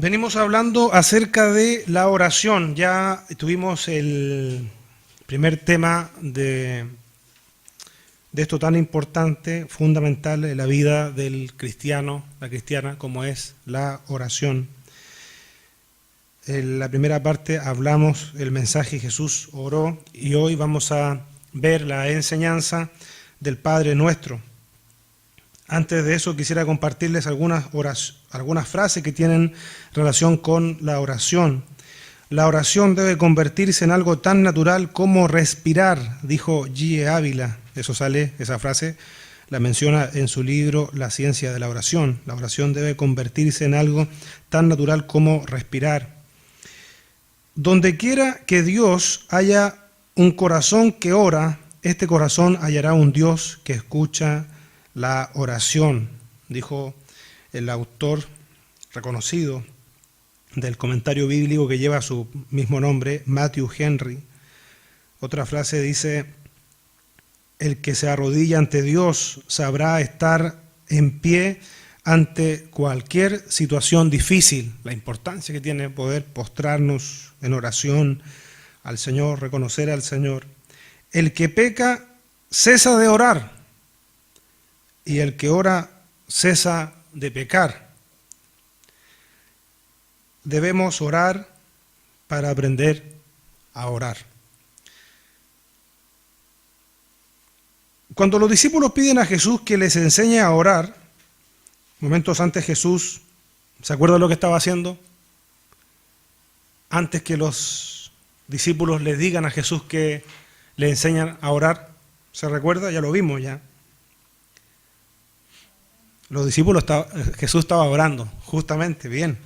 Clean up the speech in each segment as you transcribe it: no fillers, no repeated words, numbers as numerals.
Venimos hablando acerca de la oración. Ya tuvimos el primer tema de esto tan importante, fundamental en la vida del cristiano, la cristiana, como es la oración. En la primera parte hablamos el mensaje Jesús oró y hoy vamos a ver la enseñanza del Padre Nuestro. Antes de eso quisiera compartirles algunas frases que tienen relación con la oración. La oración debe convertirse en algo tan natural como respirar, dijo G. Ávila. Esa frase la menciona en su libro La ciencia de la oración. La oración debe convertirse en algo tan natural como respirar. Donde quiera que Dios haya un corazón que ora, este corazón hallará un Dios que escucha la oración, dijo el autor reconocido del comentario bíblico que lleva su mismo nombre, Matthew Henry. Otra frase dice: el que se arrodilla ante Dios sabrá estar en pie ante cualquier situación difícil. La importancia que tiene poder postrarnos en oración al Señor, reconocer al Señor. El que peca cesa de orar, y el que ora cesa de pecar. Debemos orar para aprender a orar. Cuando los discípulos piden a Jesús que les enseñe a orar, momentos antes Jesús, ¿se acuerdan lo que estaba haciendo? Antes que los discípulos les digan a Jesús que le enseñan a orar, ¿se recuerda? Ya lo vimos ya. Los discípulos, Jesús estaba orando, justamente, bien.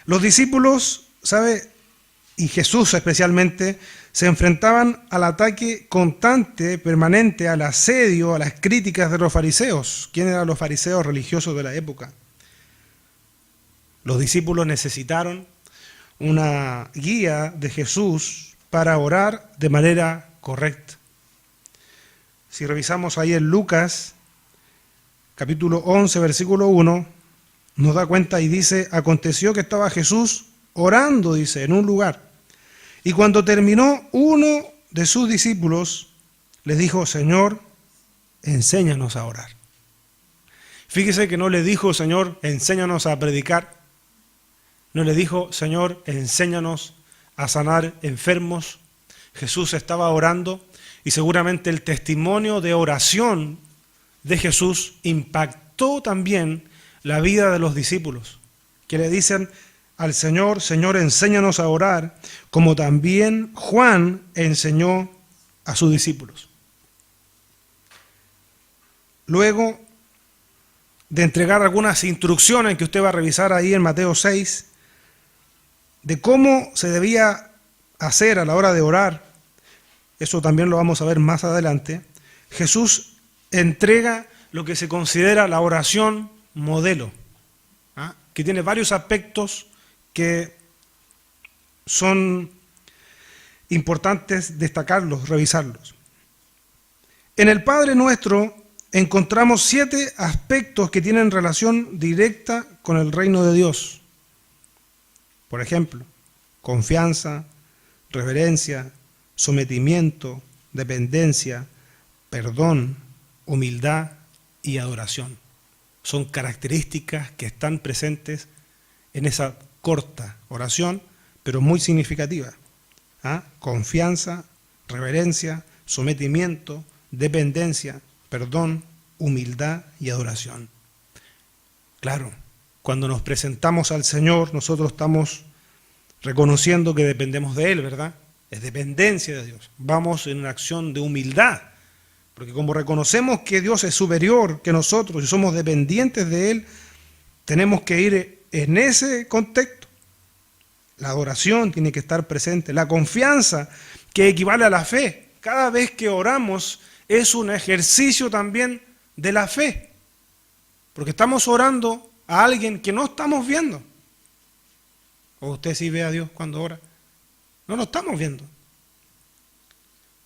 Los discípulos, y Jesús especialmente, se enfrentaban al ataque constante, permanente, al asedio, a las críticas de los fariseos. ¿Quiénes eran los fariseos religiosos de la época? Los discípulos necesitaron una guía de Jesús para orar de manera correcta. Si revisamos ahí en Lucas, capítulo 11, versículo 1, nos da cuenta y dice: aconteció que estaba Jesús orando, dice, en un lugar. Y cuando terminó, uno de sus discípulos les dijo: Señor, enséñanos a orar. Fíjese que no le dijo: Señor, enséñanos a predicar. No le dijo: Señor, enséñanos a sanar enfermos. Jesús estaba orando y seguramente el testimonio de oración de Jesús impactó también la vida de los discípulos, que le dicen al Señor: Señor, enséñanos a orar, como también Juan enseñó a sus discípulos. Luego de entregar algunas instrucciones que usted va a revisar ahí en Mateo 6, de cómo se debía hacer a la hora de orar, eso también lo vamos a ver más adelante, Jesús entrega lo que se considera la oración modelo, que tiene varios aspectos que son importantes destacarlos, revisarlos. En el Padre Nuestro encontramos 7 aspectos que tienen relación directa con el reino de Dios. Por ejemplo, confianza, reverencia, sometimiento, dependencia, perdón, humildad y adoración. Son características que están presentes en esa corta oración, pero muy significativa. Confianza, reverencia, sometimiento, dependencia, perdón, humildad y adoración. Claro, cuando nos presentamos al Señor, nosotros estamos reconociendo que dependemos de Él, ¿verdad? Es dependencia de Dios. Vamos en una acción de humildad, porque como reconocemos que Dios es superior que nosotros y somos dependientes de Él, tenemos que ir en ese contexto. La adoración tiene que estar presente, la confianza, que equivale a la fe. Cada vez que oramos es un ejercicio también de la fe, porque estamos orando a alguien que no estamos viendo. ¿O usted sí ve a Dios cuando ora? No lo estamos viendo.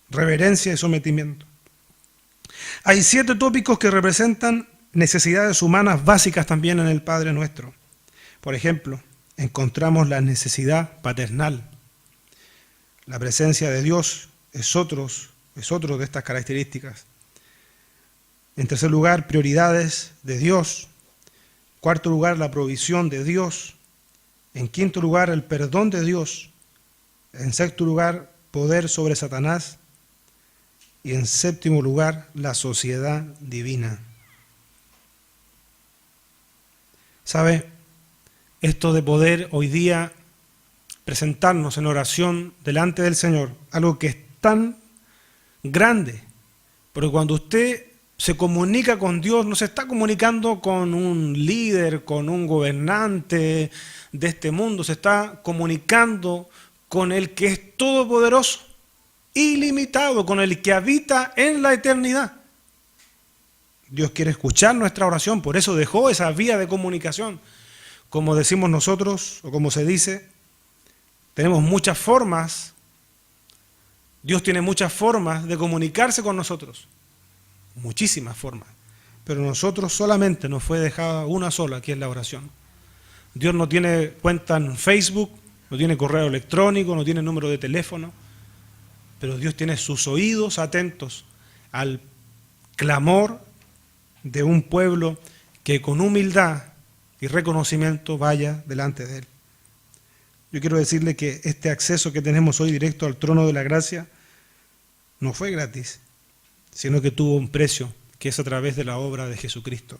Reverencia y sometimiento. Hay 7 tópicos que representan necesidades humanas básicas también en el Padre Nuestro. Por ejemplo, encontramos la necesidad paternal. La presencia de Dios es otro de estas características. En tercer lugar, prioridades de Dios. En cuarto lugar, la provisión de Dios. En quinto lugar, el perdón de Dios. En sexto lugar, poder sobre Satanás. Y en séptimo lugar, la sociedad divina. ¿Sabe? Esto de poder hoy día presentarnos en oración delante del Señor, algo que es tan grande, porque cuando usted se comunica con Dios, no se está comunicando con un líder, con un gobernante de este mundo, se está comunicando con el que es todopoderoso, ilimitado, con el que habita en la eternidad. Dios quiere escuchar nuestra oración, por eso dejó esa vía de comunicación. Como decimos nosotros, o como se dice, tenemos muchas formas, Dios tiene muchas formas de comunicarse con nosotros, muchísimas formas, pero nosotros solamente nos fue dejada una sola, que es la oración. Dios no tiene cuenta en Facebook, no tiene correo electrónico, no tiene número de teléfono, pero Dios tiene sus oídos atentos al clamor de un pueblo que con humildad y reconocimiento vaya delante de Él. Yo quiero decirle que este acceso que tenemos hoy directo al trono de la gracia no fue gratis, sino que tuvo un precio, que es a través de la obra de Jesucristo.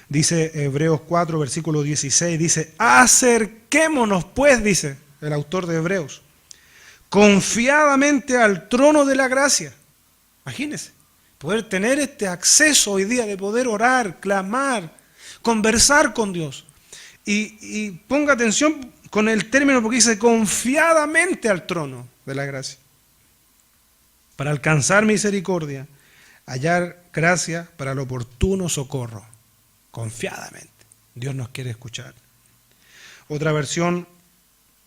Dice Hebreos 4, versículo 16, dice, acerquémonos pues, dice el autor de Hebreos, confiadamente al trono de la gracia. Imagínense, poder tener este acceso hoy día de poder orar, clamar, conversar con Dios. Y ponga atención con el término porque dice confiadamente al trono de la gracia. Para alcanzar misericordia, hallar gracia para el oportuno socorro. Confiadamente. Dios nos quiere escuchar. Otra versión,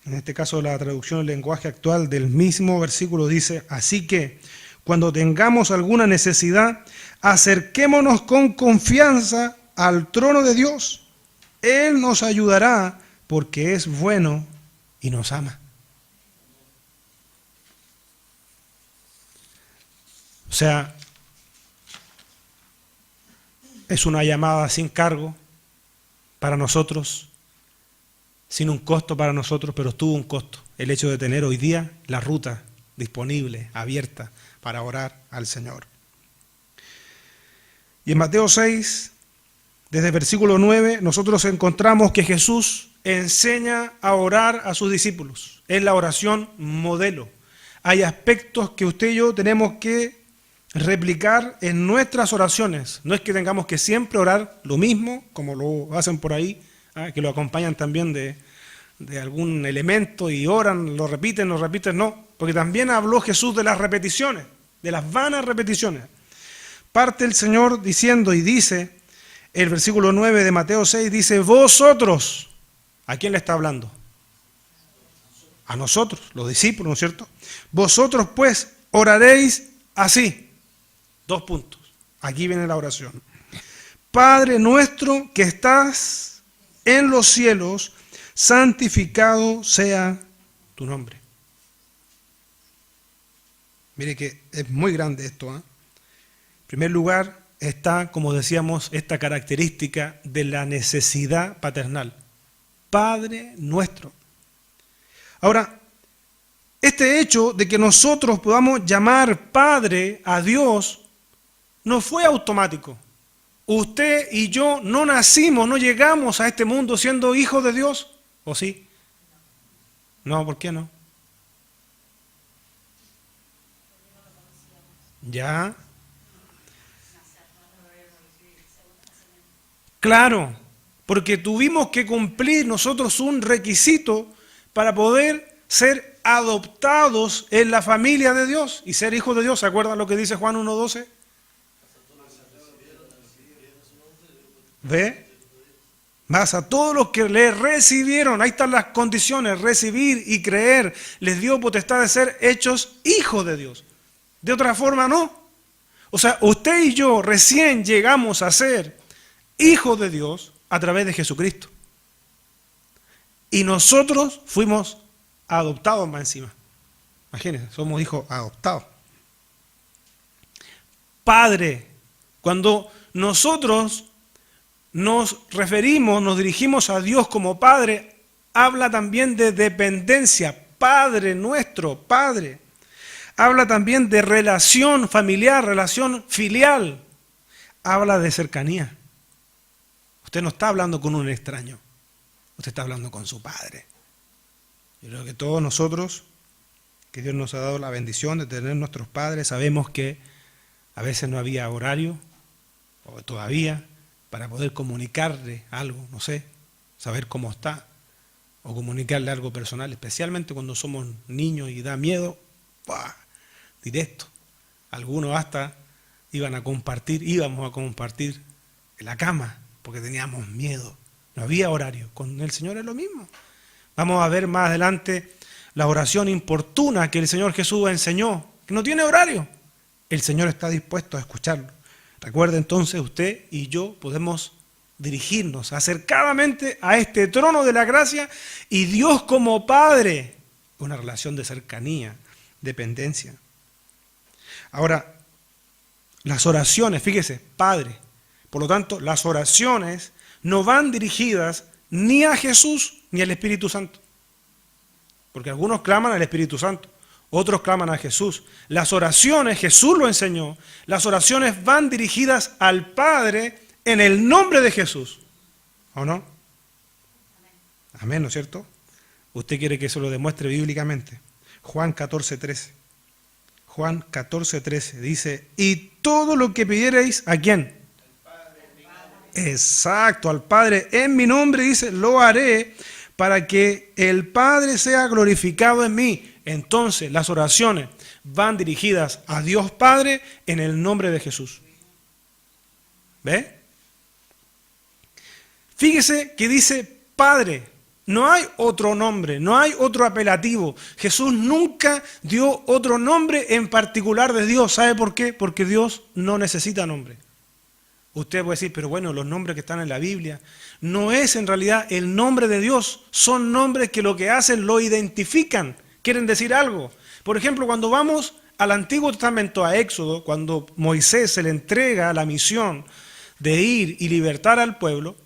en este caso la traducción del lenguaje actual del mismo versículo dice, así que cuando tengamos alguna necesidad, acerquémonos con confianza al trono de Dios. Él nos ayudará porque es bueno y nos ama. O sea, es una llamada sin cargo para nosotros, sin un costo para nosotros, pero tuvo un costo. El hecho de tener hoy día la ruta disponible, abierta, para orar al Señor. Y en Mateo 6, desde el versículo 9, nosotros encontramos que Jesús enseña a orar a sus discípulos. Es la oración modelo. Hay aspectos que usted y yo tenemos que replicar en nuestras oraciones. No es que tengamos que siempre orar lo mismo, como lo hacen por ahí, que lo acompañan también de algún elemento y oran, lo repiten, no. Porque también habló Jesús de las repeticiones, de las vanas repeticiones. Parte el Señor diciendo y dice, el versículo 9 de Mateo 6 dice, vosotros, ¿a quién le está hablando? A nosotros, los discípulos, ¿no es cierto? Vosotros pues oraréis así. 2 puntos. Aquí viene la oración. Padre nuestro que estás en los cielos, santificado sea tu nombre. Mire que es muy grande esto. En primer lugar está, como decíamos, esta característica de la necesidad paternal. Padre nuestro. Ahora, este hecho de que nosotros podamos llamar Padre a Dios no fue automático. Usted y yo no nacimos, no llegamos a este mundo siendo hijos de Dios, ¿o sí? No, ¿por qué no? Ya. Claro, porque tuvimos que cumplir nosotros un requisito para poder ser adoptados en la familia de Dios y ser hijos de Dios. ¿Se acuerdan lo que dice Juan 1:12? ¿Ve? Más a todos los que le recibieron, ahí están las condiciones, recibir y creer, les dio potestad de ser hechos hijos de Dios. De otra forma no. O sea, usted y yo recién llegamos a ser hijos de Dios a través de Jesucristo. Y nosotros fuimos adoptados más encima. Imagínense, somos hijos adoptados. Padre, cuando nosotros nos referimos, nos dirigimos a Dios como Padre, habla también de dependencia. Padre nuestro, Padre. Habla también de relación familiar, relación filial. Habla de cercanía. Usted no está hablando con un extraño. Usted está hablando con su Padre. Yo creo que todos nosotros, que Dios nos ha dado la bendición de tener nuestros padres, sabemos que a veces no había horario, o todavía, para poder comunicarle algo, no sé, saber cómo está, o comunicarle algo personal, especialmente cuando somos niños y da miedo, ¡buah!, directo. Algunos hasta íbamos a compartir en la cama, porque teníamos miedo. No había horario. Con el Señor es lo mismo. Vamos a ver más adelante la oración importuna que el Señor Jesús enseñó, que no tiene horario. El Señor está dispuesto a escucharlo. Recuerde entonces, usted y yo podemos dirigirnos acercadamente a este trono de la gracia y Dios como Padre, una relación de cercanía, dependencia. Ahora, las oraciones, fíjese, Padre. Por lo tanto, las oraciones no van dirigidas ni a Jesús ni al Espíritu Santo. Porque algunos claman al Espíritu Santo, otros claman a Jesús. Las oraciones, Jesús lo enseñó, las oraciones van dirigidas al Padre en el nombre de Jesús. ¿O no? Amén, ¿no es cierto? Usted quiere que eso lo demuestre bíblicamente. Juan 14:13. Juan 14:13 dice, y todo lo que pidiereis, ¿a quién? Exacto, al Padre en mi nombre, dice, lo haré para que el Padre sea glorificado en mí. Entonces las oraciones van dirigidas a Dios Padre en el nombre de Jesús. ¿Ve? Fíjese que dice Padre. No hay otro nombre, no hay otro apelativo. Jesús nunca dio otro nombre en particular de Dios. ¿Sabe por qué? Porque Dios no necesita nombre. Usted puede decir, pero bueno, los nombres que están en la Biblia, no es en realidad el nombre de Dios, son nombres que lo que hacen lo identifican, quieren decir algo. Por ejemplo, cuando vamos al Antiguo Testamento, a Éxodo, cuando Moisés se le entrega la misión de ir y libertar al pueblo,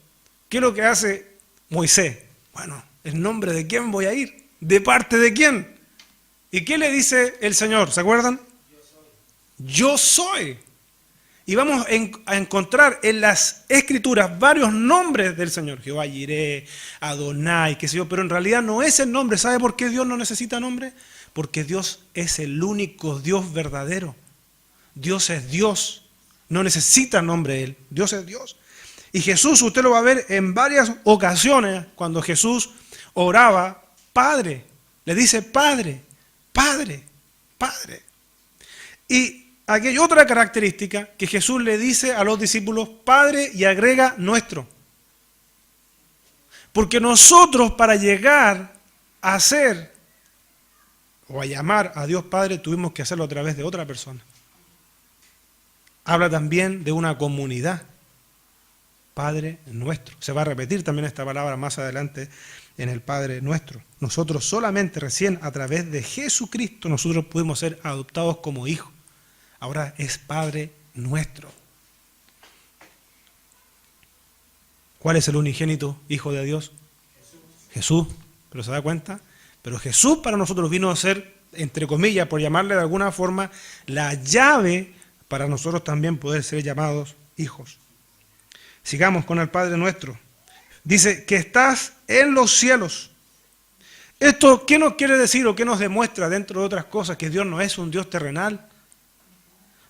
¿qué es lo que hace Moisés? Bueno, ¿en nombre de quién voy a ir? ¿De parte de quién? ¿Y qué le dice el Señor? ¿Se acuerdan? Yo soy. Y vamos a encontrar en las Escrituras varios nombres del Señor. Jehová Jireh, Adonai, qué sé yo, pero en realidad no es el nombre. ¿Sabe por qué Dios no necesita nombre? Porque Dios es el único Dios verdadero. Dios es Dios. No necesita nombre Él. Dios es Dios. Y Jesús, usted lo va a ver en varias ocasiones, cuando Jesús oraba, Padre. Le dice Padre, Padre, Padre. Y aquí hay otra característica que Jesús le dice a los discípulos, Padre, y agrega nuestro. Porque nosotros para llegar a ser o a llamar a Dios Padre tuvimos que hacerlo a través de otra persona. Habla también de una comunidad. Padre nuestro. Se va a repetir también esta palabra más adelante en el Padre nuestro. Nosotros solamente recién a través de Jesucristo nosotros pudimos ser adoptados como hijos. Ahora es Padre nuestro. ¿Cuál es el unigénito Hijo de Dios? Jesús. ¿Pero se da cuenta? Pero Jesús para nosotros vino a ser, entre comillas, por llamarle de alguna forma, la llave para nosotros también poder ser llamados hijos. Sigamos con el Padre nuestro. Dice que estás en los cielos. ¿Esto qué nos quiere decir o qué nos demuestra, dentro de otras cosas? Que Dios no es un Dios terrenal.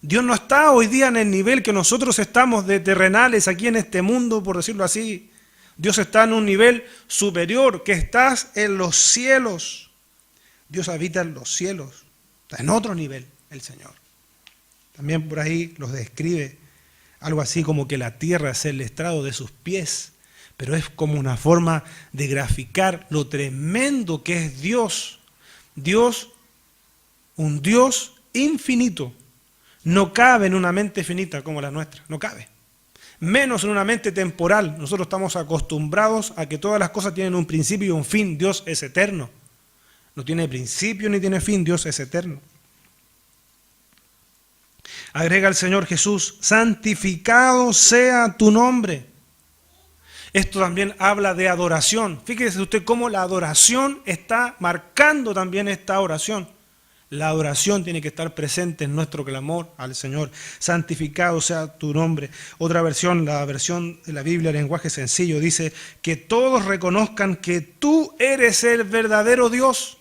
Dios no está hoy día en el nivel que nosotros estamos de terrenales aquí en este mundo, por decirlo así. Dios está en un nivel superior, que estás en los cielos. Dios habita en los cielos. Está en otro nivel el Señor. También por ahí los describe algo así como que la tierra es el estrado de sus pies, pero es como una forma de graficar lo tremendo que es Dios. Dios, un Dios infinito, no cabe en una mente finita como la nuestra, no cabe. menos en una mente temporal. Nosotros estamos acostumbrados a que todas las cosas tienen un principio y un fin. Dios es eterno. No tiene principio ni tiene fin, Dios es eterno. Agrega el Señor Jesús, santificado sea tu nombre. Esto también habla de adoración. Fíjese usted cómo la adoración está marcando también esta oración. La adoración tiene que estar presente en nuestro clamor al Señor. Santificado sea tu nombre. Otra versión, la versión de la Biblia, lenguaje sencillo, dice que todos reconozcan que tú eres el verdadero Dios.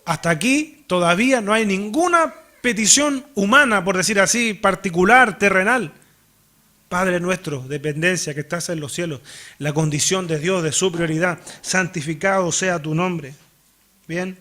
Hasta aquí todavía no hay ninguna petición humana, por decir así, particular, terrenal. Padre nuestro, dependencia que estás en los cielos, la condición de Dios, de su prioridad, santificado sea tu nombre. Bien,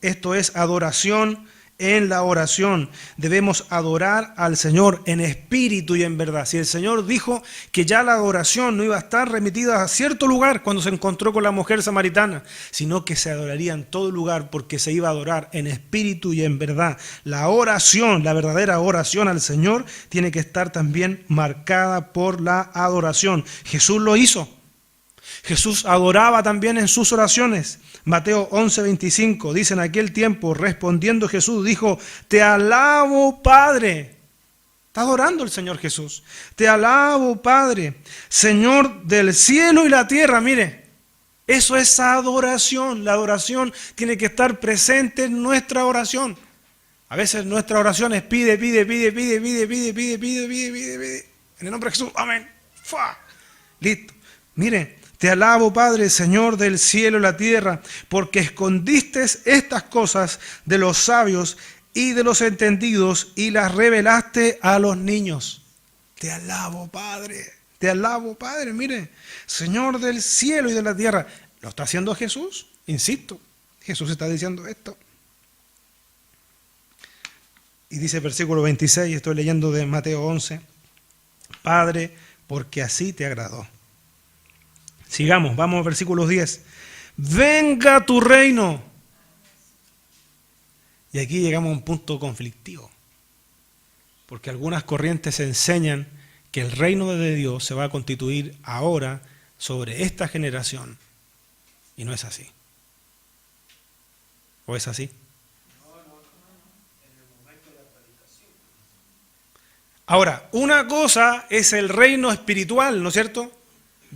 esto es adoración en la oración. Debemos adorar al Señor en espíritu y en verdad. Si el Señor dijo que ya la adoración no iba a estar remitida a cierto lugar cuando se encontró con la mujer samaritana, sino que se adoraría en todo lugar porque se iba a adorar en espíritu y en verdad. La oración, la verdadera oración al Señor, tiene que estar también marcada por la adoración. Jesús lo hizo. Jesús adoraba también en sus oraciones. Mateo 11:25 dice: en aquel tiempo, respondiendo Jesús, dijo: te alabo, Padre. Está adorando el Señor Jesús. Te alabo, Padre, Señor del cielo y la tierra. Mire, eso es adoración. La adoración tiene que estar presente en nuestra oración. A veces nuestra oración es pide. En el nombre de Jesús, amén. ¡Fua! Listo. Mire, te alabo, Padre, Señor del cielo y la tierra, porque escondiste estas cosas de los sabios y de los entendidos y las revelaste a los niños. Te alabo, Padre. Te alabo, Padre. Mire, Señor del cielo y de la tierra. ¿Lo está haciendo Jesús? Insisto, Jesús está diciendo esto. Y dice el versículo 26, estoy leyendo de Mateo 11. Padre, porque así te agradó. Sigamos, vamos al versículo 10. Venga tu reino. Y aquí llegamos a un punto conflictivo. Porque algunas corrientes enseñan que el reino de Dios se va a constituir ahora sobre esta generación. Y no es así. ¿O es así? Ahora, una cosa es el reino espiritual, ¿no es cierto?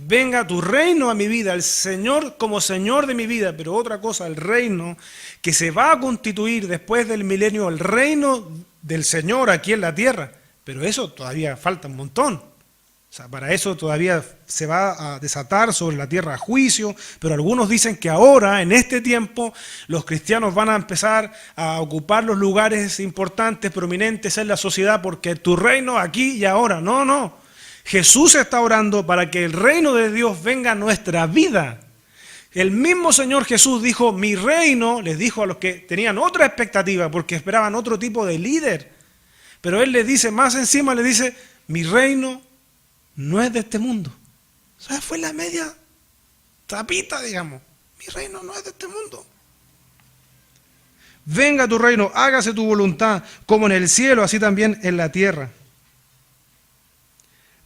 Venga tu reino a mi vida, el Señor como Señor de mi vida, pero otra cosa, el reino que se va a constituir después del milenio, el reino del Señor aquí en la tierra, pero eso todavía falta un montón. O sea, para eso todavía se va a desatar sobre la tierra juicio, pero algunos dicen que ahora, en este tiempo, los cristianos van a empezar a ocupar los lugares importantes, prominentes en la sociedad, porque tu reino aquí y ahora. No. Jesús está orando para que el reino de Dios venga a nuestra vida. El mismo Señor Jesús dijo, mi reino, les dijo a los que tenían otra expectativa, porque esperaban otro tipo de líder. Pero Él les dice, más encima les dice, mi reino no es de este mundo. O sea, fue la media tapita, digamos. Mi reino no es de este mundo. Venga tu reino, hágase tu voluntad, como en el cielo, así también en la tierra.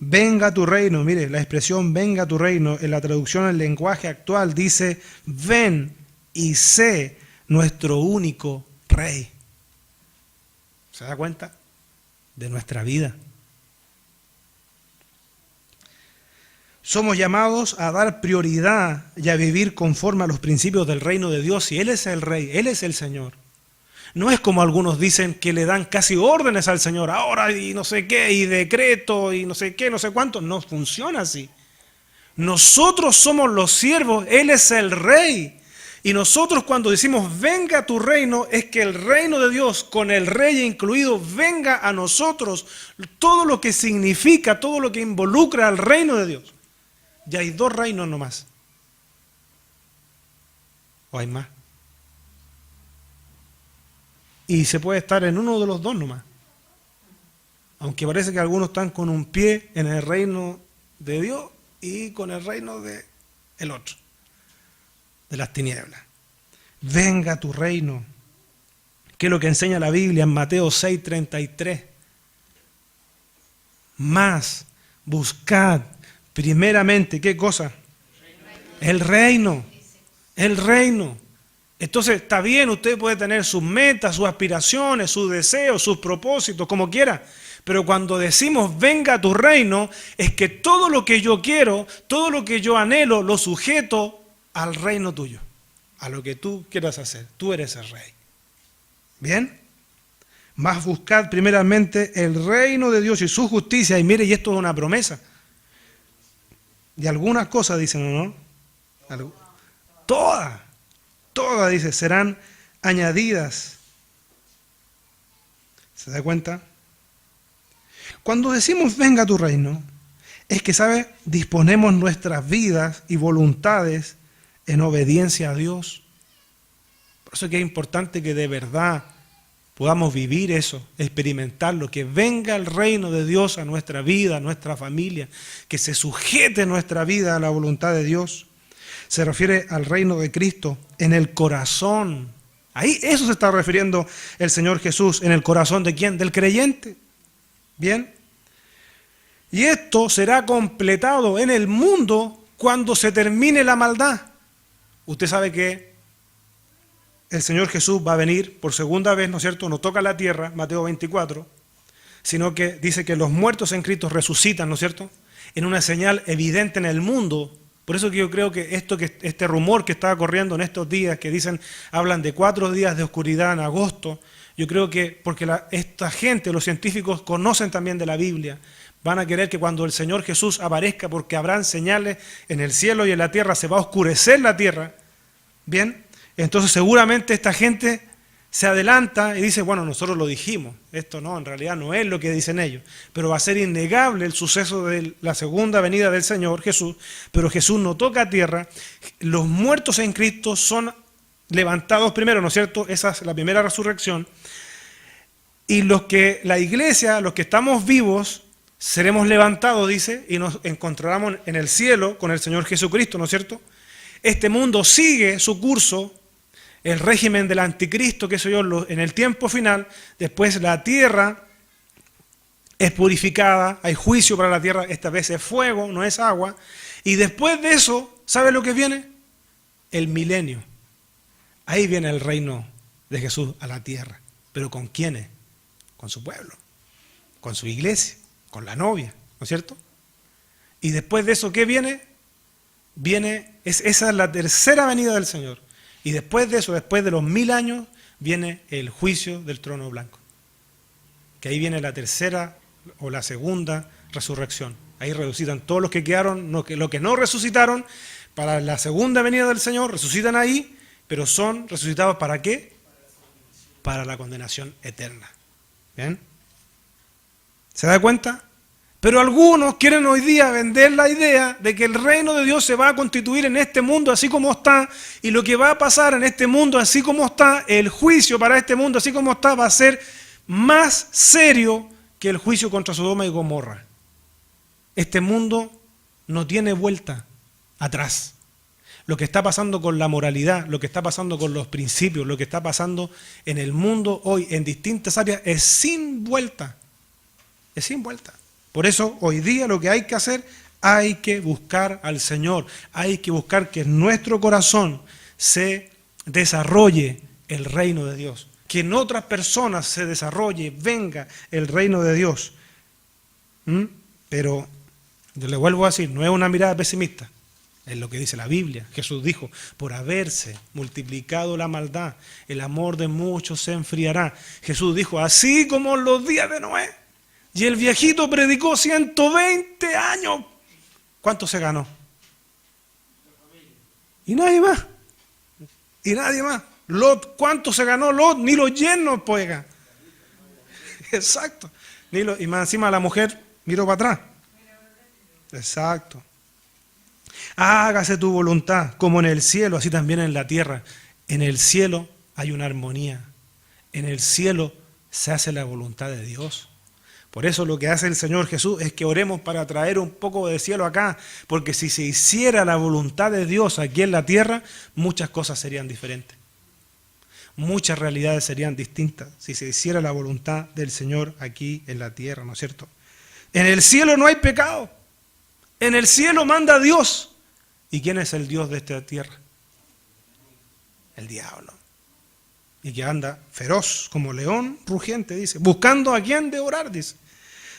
Venga tu reino, mire, la expresión venga tu reino en la traducción al lenguaje actual dice, ven y sé nuestro único rey. ¿Se da cuenta? De nuestra vida. Somos llamados a dar prioridad y a vivir conforme a los principios del reino de Dios y Él es el rey, Él es el Señor. No es como algunos dicen que le dan casi órdenes al Señor, ahora y no sé qué, y decreto, y no sé qué, no sé cuánto. No funciona así. Nosotros somos los siervos, Él es el Rey. Y nosotros cuando decimos, venga tu reino, es que el reino de Dios, con el Rey incluido, venga a nosotros. Todo lo que significa, todo lo que involucra al reino de Dios. Ya hay dos reinos nomás. ¿O hay más? Y se puede estar en uno de los dos nomás. Aunque parece que algunos están con un pie en el reino de Dios y con el reino del otro, de las tinieblas. Venga tu reino. ¿Qué es lo que enseña la Biblia en Mateo 6:33? Más buscad primeramente, ¿qué cosa? El reino. El reino. Entonces, está bien, usted puede tener sus metas, sus aspiraciones, sus deseos, sus propósitos, como quiera. Pero cuando decimos, venga a tu reino, es que todo lo que yo quiero, todo lo que yo anhelo, lo sujeto al reino tuyo, a lo que tú quieras hacer. Tú eres el rey. ¿Bien? Más buscad primeramente el reino de Dios y su justicia. Y mire, y esto es una promesa. Y algunas cosas dicen, ¿o no? Todas, dice, serán añadidas. ¿Se da cuenta? Cuando decimos venga a tu reino, es que, ¿sabe? Disponemos nuestras vidas y voluntades en obediencia a Dios. Por eso es que es importante que de verdad podamos vivir eso, experimentarlo, que venga el reino de Dios a nuestra vida, a nuestra familia, que se sujete nuestra vida a la voluntad de Dios. Se refiere al reino de Cristo en el corazón. Ahí eso se está refiriendo el Señor Jesús, en el corazón ¿de quién? Del creyente. Bien. Y esto será completado en el mundo cuando se termine la maldad. Usted sabe que el Señor Jesús va a venir por segunda vez, ¿no es cierto? No toca la tierra, Mateo 24, sino que dice que los muertos en Cristo resucitan, ¿no es cierto? En una señal evidente en el mundo. Por eso que yo creo que este rumor que está corriendo en estos días, que dicen, hablan de 4 días de oscuridad en agosto, yo creo que porque esta gente, los científicos conocen también de la Biblia, van a querer que cuando el Señor Jesús aparezca, porque habrán señales en el cielo y en la tierra, se va a oscurecer la tierra, ¿bien? Entonces seguramente esta gente se adelanta y dice, bueno, nosotros lo dijimos, esto no, en realidad no es lo que dicen ellos, pero va a ser innegable el suceso de la segunda venida del Señor Jesús, pero Jesús no toca tierra, los muertos en Cristo son levantados primero, ¿no es cierto? Esa es la primera resurrección, y la iglesia, los que estamos vivos, seremos levantados, dice, y nos encontraremos en el cielo con el Señor Jesucristo, ¿no es cierto? Este mundo sigue su curso, el régimen del anticristo, que soy yo, en el tiempo final. Después la tierra es purificada, hay juicio para la tierra, esta vez es fuego, no es agua. Y después de eso, ¿sabe lo que viene? El milenio. Ahí viene el reino de Jesús a la tierra. ¿Pero con quiénes? Con su pueblo, con su iglesia, con la novia, ¿no es cierto? Y después de eso, ¿qué viene? Esa es la tercera venida del Señor. Y después de eso, después de los 1000 años, viene el juicio del trono blanco. Que ahí viene la tercera o la segunda resurrección. Ahí resucitan todos los que quedaron, los que no resucitaron, para la segunda venida del Señor, resucitan ahí, pero son resucitados ¿para qué? Para la condenación eterna. ¿Bien? ¿Se da cuenta? Pero algunos quieren hoy día vender la idea de que el reino de Dios se va a constituir en este mundo así como está, y lo que va a pasar en este mundo así como está, el juicio para este mundo así como está, va a ser más serio que el juicio contra Sodoma y Gomorra. Este mundo no tiene vuelta atrás. Lo que está pasando con la moralidad, lo que está pasando con los principios, lo que está pasando en el mundo hoy en distintas áreas es sin vuelta. Es sin vuelta. Por eso hoy día lo que hay que hacer, hay que buscar al Señor, hay que buscar que en nuestro corazón se desarrolle el reino de Dios, que en otras personas se desarrolle, venga el reino de Dios. Pero yo le vuelvo a decir, no es una mirada pesimista, es lo que dice la Biblia. Jesús dijo, por haberse multiplicado la maldad, el amor de muchos se enfriará. Jesús dijo, así como en los días de Noé. Y el viejito predicó 120 años. ¿Cuánto se ganó? Y nadie más. Y nadie más. Lot, ¿cuánto se ganó Lot? Ni los yernos, poiga. Exacto. Y más encima la mujer miró para atrás. Exacto. Hágase tu voluntad, como en el cielo, así también en la tierra. En el cielo hay una armonía. En el cielo se hace la voluntad de Dios. Por eso lo que hace el Señor Jesús es que oremos para traer un poco de cielo acá, porque si se hiciera la voluntad de Dios aquí en la tierra, muchas cosas serían diferentes. Muchas realidades serían distintas si se hiciera la voluntad del Señor aquí en la tierra, ¿no es cierto? En el cielo no hay pecado. En el cielo manda Dios. ¿Y quién es el Dios de esta tierra? El diablo. Y que anda feroz como león rugiente, dice, buscando a quien devorar, dice.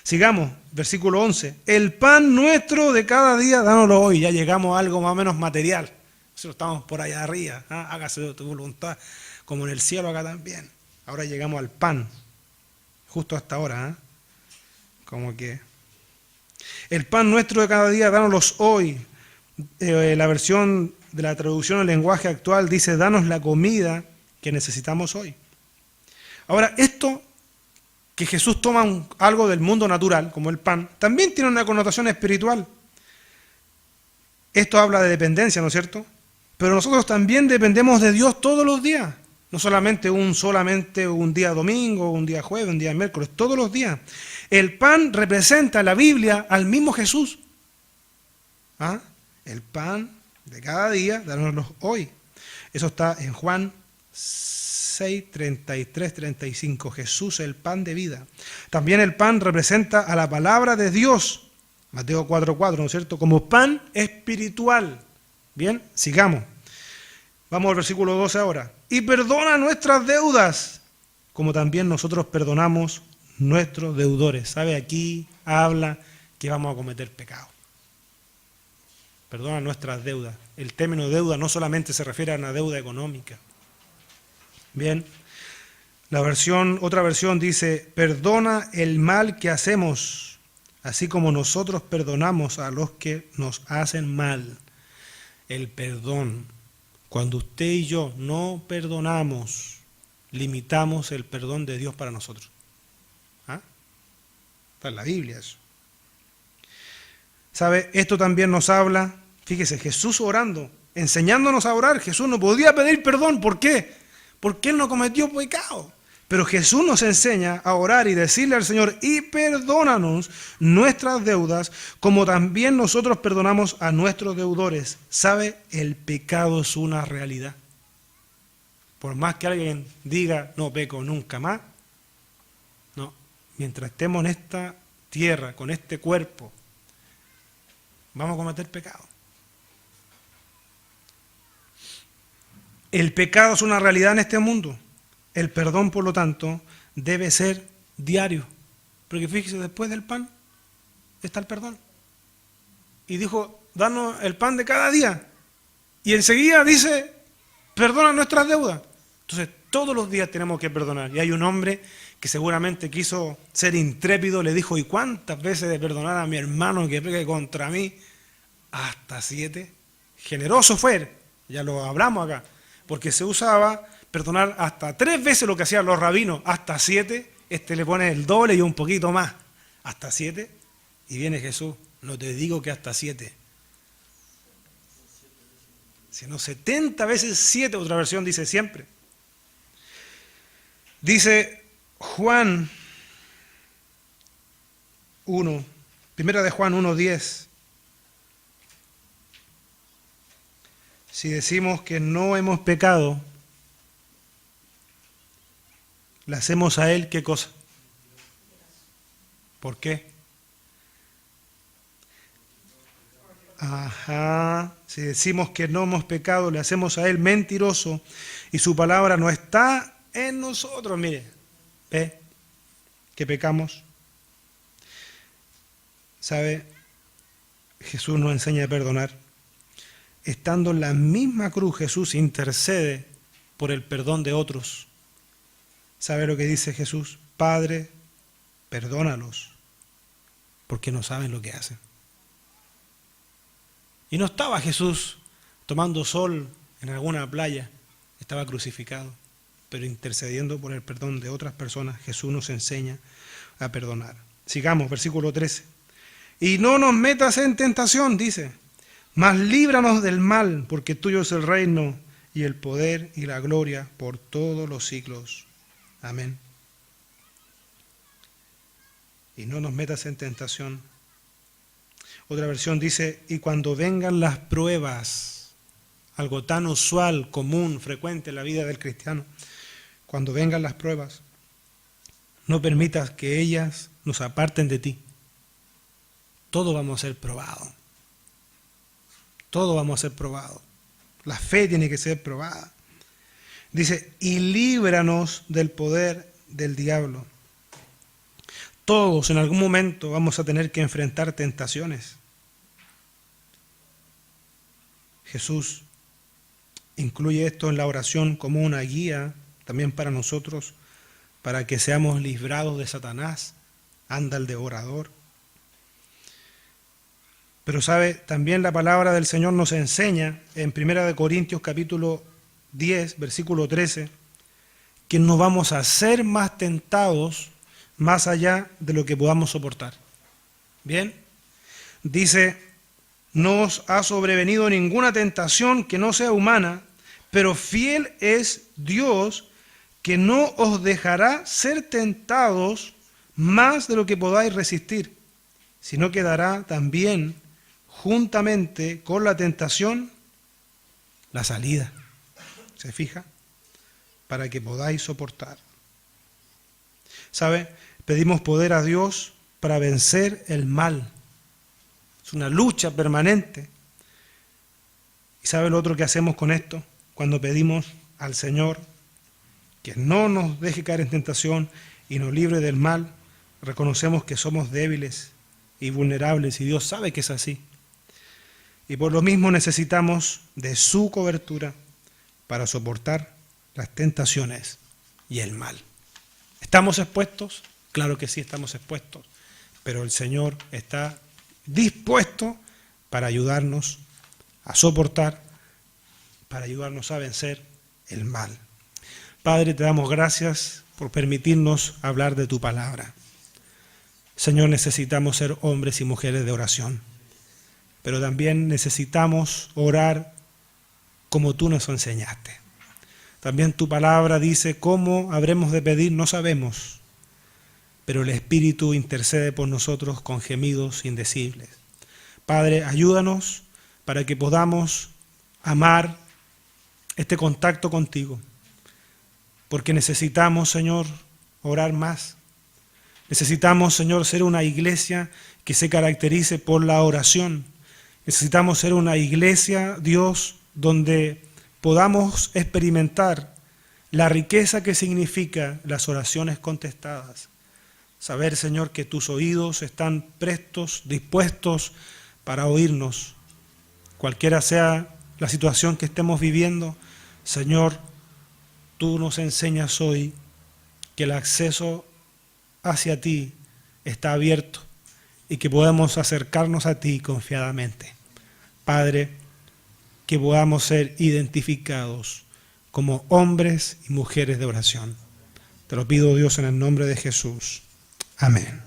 Sigamos, versículo 11. El pan nuestro de cada día, dánoslo hoy. Ya llegamos a algo más o menos material. Nosotros estamos por allá arriba. Hágase de tu voluntad, como en el cielo acá también. Ahora llegamos al pan. Justo hasta ahora. Como que... El pan nuestro de cada día, dánoslos hoy. La versión de la traducción al lenguaje actual dice, danos la comida que necesitamos hoy. Ahora, esto que Jesús toma algo del mundo natural, como el pan, también tiene una connotación espiritual. Esto habla de dependencia, ¿no es cierto? Pero nosotros también dependemos de Dios todos los días. No solamente un día domingo, un día jueves, un día miércoles, todos los días. El pan representa en la Biblia al mismo Jesús. El pan de cada día, dánoslo hoy. Eso está en Juan 6, 33, 35. Jesús, el pan de vida. También el pan representa a la palabra de Dios. Mateo 4, 4, ¿no es cierto? Como pan espiritual. Bien, sigamos. Vamos al versículo 12 ahora. Y perdona nuestras deudas, como también nosotros perdonamos nuestros deudores. ¿Sabe? Aquí habla que vamos a cometer pecado. Perdona nuestras deudas. El término deuda no solamente se refiere a una deuda económica. Bien. Otra versión dice, perdona el mal que hacemos, así como nosotros perdonamos a los que nos hacen mal. El perdón. Cuando usted y yo no perdonamos, limitamos el perdón de Dios para nosotros. Está en la Biblia eso. ¿Sabe? Esto también nos habla, fíjese, Jesús orando, enseñándonos a orar. Jesús no podía pedir perdón. ¿Por qué? Porque Él no cometió pecado. Pero Jesús nos enseña a orar y decirle al Señor, y perdónanos nuestras deudas, como también nosotros perdonamos a nuestros deudores. ¿Sabe? El pecado es una realidad. Por más que alguien diga, no peco nunca más, no. Mientras estemos en esta tierra, con este cuerpo, vamos a cometer pecado. El pecado es una realidad en este mundo. El perdón, por lo tanto, debe ser diario. Porque fíjese, después del pan está el perdón. Y dijo, danos el pan de cada día. Y enseguida dice, perdona nuestras deudas. Entonces, todos los días tenemos que perdonar. Y hay un hombre que seguramente quiso ser intrépido, le dijo, ¿y cuántas veces de perdonar a mi hermano que pegue contra mí? Hasta 7. Generoso fue, ya lo hablamos acá. Porque se usaba perdonar hasta 3 veces lo que hacían los rabinos, hasta 7, le pone el doble y un poquito más, hasta 7, y viene Jesús, no te digo que hasta 7, sino 70 veces 7, otra versión dice siempre. Dice Juan 1, primera de Juan 1:10. Si decimos que no hemos pecado, le hacemos a Él, ¿qué cosa? ¿Por qué? Si decimos que no hemos pecado, le hacemos a Él mentiroso y su palabra no está en nosotros. Mire, ¿ve que pecamos? ¿Sabe? Jesús nos enseña a perdonar. Estando en la misma cruz, Jesús intercede por el perdón de otros. ¿Sabe lo que dice Jesús? Padre, perdónalos, porque no saben lo que hacen. Y no estaba Jesús tomando sol en alguna playa, estaba crucificado, pero intercediendo por el perdón de otras personas, Jesús nos enseña a perdonar. Sigamos, versículo 13. Y no nos metas en tentación, dice, mas líbranos del mal, porque tuyo es el reino y el poder y la gloria por todos los siglos. Amén. Y no nos metas en tentación. Otra versión dice, y cuando vengan las pruebas, algo tan usual, común, frecuente en la vida del cristiano, cuando vengan las pruebas, no permitas que ellas nos aparten de ti. todo vamos a ser probados. Todo vamos a ser probados. La fe tiene que ser probada. Dice, y líbranos del poder del diablo. Todos en algún momento vamos a tener que enfrentar tentaciones. Jesús incluye esto en la oración como una guía también para nosotros, para que seamos librados de Satanás, anda el devorador. Pero sabe, también la palabra del Señor nos enseña en 1 Corintios capítulo 10, versículo 13, que no vamos a ser más tentados más allá de lo que podamos soportar. Bien, dice, no os ha sobrevenido ninguna tentación que no sea humana, pero fiel es Dios, que no os dejará ser tentados más de lo que podáis resistir, sino que dará también juntamente con la tentación la salida. ¿Se fija? Para que podáis soportar. ¿Sabe? Pedimos poder a Dios para vencer el mal. Es una lucha permanente. ¿Y sabe lo otro que hacemos con esto? Cuando pedimos al Señor que no nos deje caer en tentación y nos libre del mal, reconocemos que somos débiles y vulnerables, y Dios sabe que es así. Y por lo mismo necesitamos de su cobertura para soportar las tentaciones y el mal. ¿Estamos expuestos? Claro que sí, estamos expuestos, pero el Señor está dispuesto para ayudarnos a soportar, para ayudarnos a vencer el mal. Padre, te damos gracias por permitirnos hablar de tu palabra. Señor, necesitamos ser hombres y mujeres de oración, pero también necesitamos orar como tú nos enseñaste. También tu palabra dice cómo habremos de pedir, no sabemos, pero el Espíritu intercede por nosotros con gemidos indecibles. Padre, ayúdanos para que podamos amar este contacto contigo, porque necesitamos, Señor, orar más. Necesitamos, Señor, ser una iglesia que se caracterice por la oración. Necesitamos ser una iglesia, Dios, donde podamos experimentar la riqueza que significa las oraciones contestadas. Saber, Señor, que tus oídos están prestos, dispuestos para oírnos. Cualquiera sea la situación que estemos viviendo, Señor, tú nos enseñas hoy que el acceso hacia ti está abierto y que podemos acercarnos a ti confiadamente. Padre, que podamos ser identificados como hombres y mujeres de oración. Te lo pido, Dios, en el nombre de Jesús. Amén.